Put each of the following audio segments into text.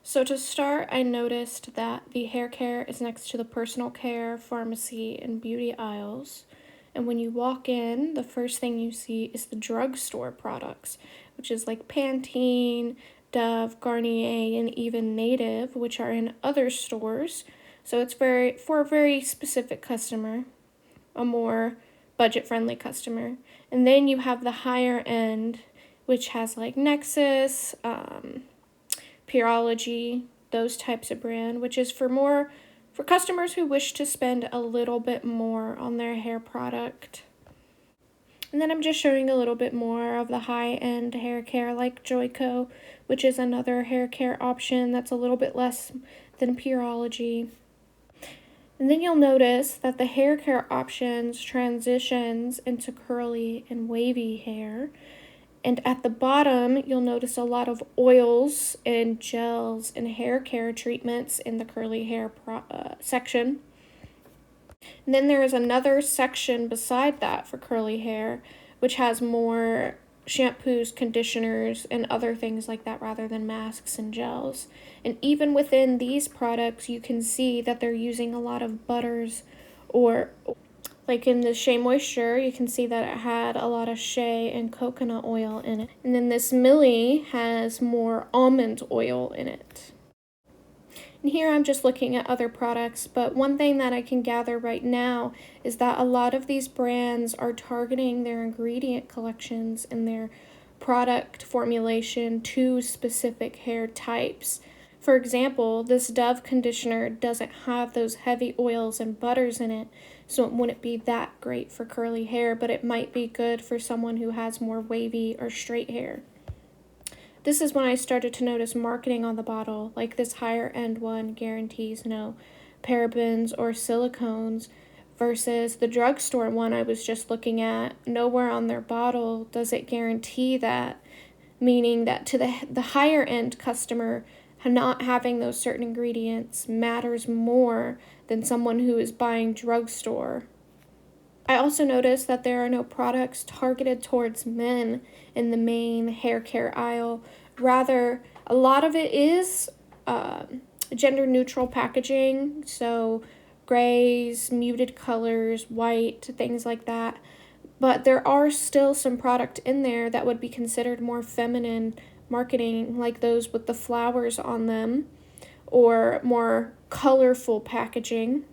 So to start, I noticed that the hair care is next to the personal care, pharmacy, and beauty aisles. And when you walk in, the first thing you see is the drugstore products, which is like Pantene, Dove, Garnier, and even Native, which are in other stores. So it's for a very specific customer, a more budget-friendly customer. And then you have the higher end, which has like Nexus, Pureology, those types of brand, which is for customers who wish to spend a little bit more on their hair product. And then I'm just showing a little bit more of the high-end hair care like Joico, which is another hair care option that's a little bit less than Pureology. And then you'll notice that the hair care options transitions into curly and wavy hair. And at the bottom, you'll notice a lot of oils and gels and hair care treatments in the curly hair section. And then there is another section beside that for curly hair, which has more shampoos, conditioners, and other things like that rather than masks and gels. And even within these products, you can see that they're using a lot of butters, or like in the Shea Moisture, you can see that it had a lot of shea and coconut oil in it. And then this Millie has more almond oil in it. And here I'm just looking at other products, but one thing that I can gather right now is that a lot of these brands are targeting their ingredient collections and their product formulation to specific hair types. For example, this Dove conditioner doesn't have those heavy oils and butters in it, so it wouldn't be that great for curly hair, but it might be good for someone who has more wavy or straight hair. This is when I started to notice marketing on the bottle, like this higher end one guarantees no parabens or silicones, versus the drugstore one I was just looking at. Nowhere on their bottle does it guarantee that, meaning that to the higher end customer, not having those certain ingredients matters more than someone who is buying drugstore. I also noticed that there are no products targeted towards men in the main hair care aisle. Rather, a lot of it is gender neutral packaging, so grays, muted colors, white, things like that. But there are still some product in there that would be considered more feminine marketing, like those with the flowers on them, or more colorful packaging.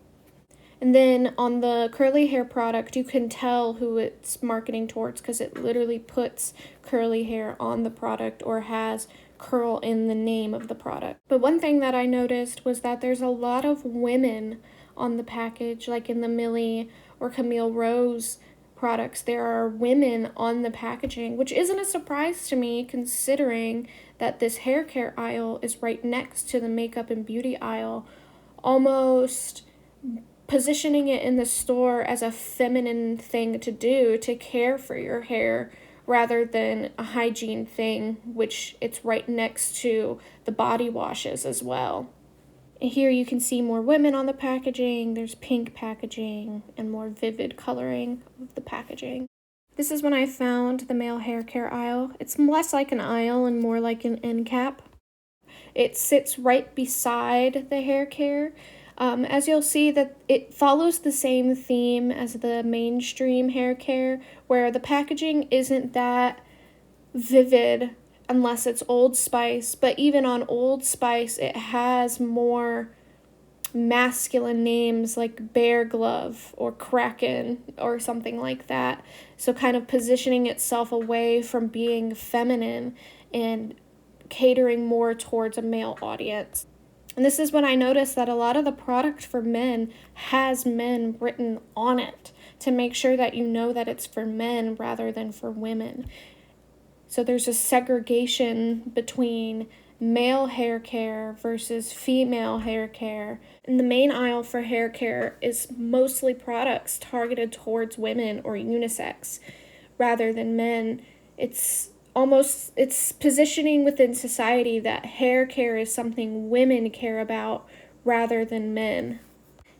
And then on the curly hair product, you can tell who it's marketing towards because it literally puts curly hair on the product or has curl in the name of the product. But one thing that I noticed was that there's a lot of women on the package, like in the Millie or Camille Rose products. There are women on the packaging, which isn't a surprise to me considering that this hair care aisle is right next to the makeup and beauty aisle, almost positioning it in the store as a feminine thing to do to care for your hair rather than a hygiene thing, which it's right next to the body washes as well. And here you can see more women on the packaging, there's pink packaging, and more vivid coloring of the packaging. This is when I found the male hair care aisle. It's less like an aisle and more like an end cap. It sits right beside the hair care. As you'll see that it follows the same theme as the mainstream hair care, where the packaging isn't that vivid unless it's Old Spice, but even on Old Spice, it has more masculine names like Bear Glove or Kraken or something like that. So kind of positioning itself away from being feminine and catering more towards a male audience. And this is when I noticed that a lot of the product for men has men written on it to make sure that you know that it's for men rather than for women. So there's a segregation between male hair care versus female hair care. And the main aisle for hair care is mostly products targeted towards women or unisex rather than men. It's positioning within society that hair care is something women care about rather than men.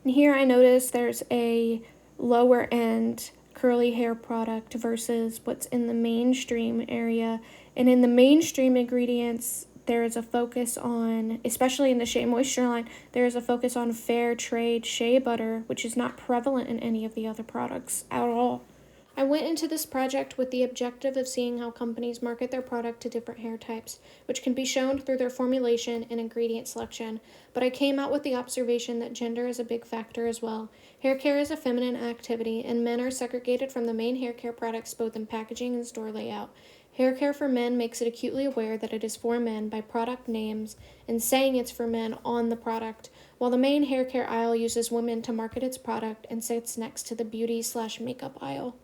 And here I notice there's a lower end curly hair product versus what's in the mainstream area. And in the mainstream ingredients, there is a focus on, especially in the Shea Moisture line, there is a focus on fair trade shea butter, which is not prevalent in any of the other products at all. I went into this project with the objective of seeing how companies market their product to different hair types, which can be shown through their formulation and ingredient selection, but I came out with the observation that gender is a big factor as well. Hair care is a feminine activity, and men are segregated from the main hair care products both in packaging and store layout. Hair care for men makes it acutely aware that it is for men by product names and saying it's for men on the product, while the main hair care aisle uses women to market its product and sits next to the beauty/makeup aisle.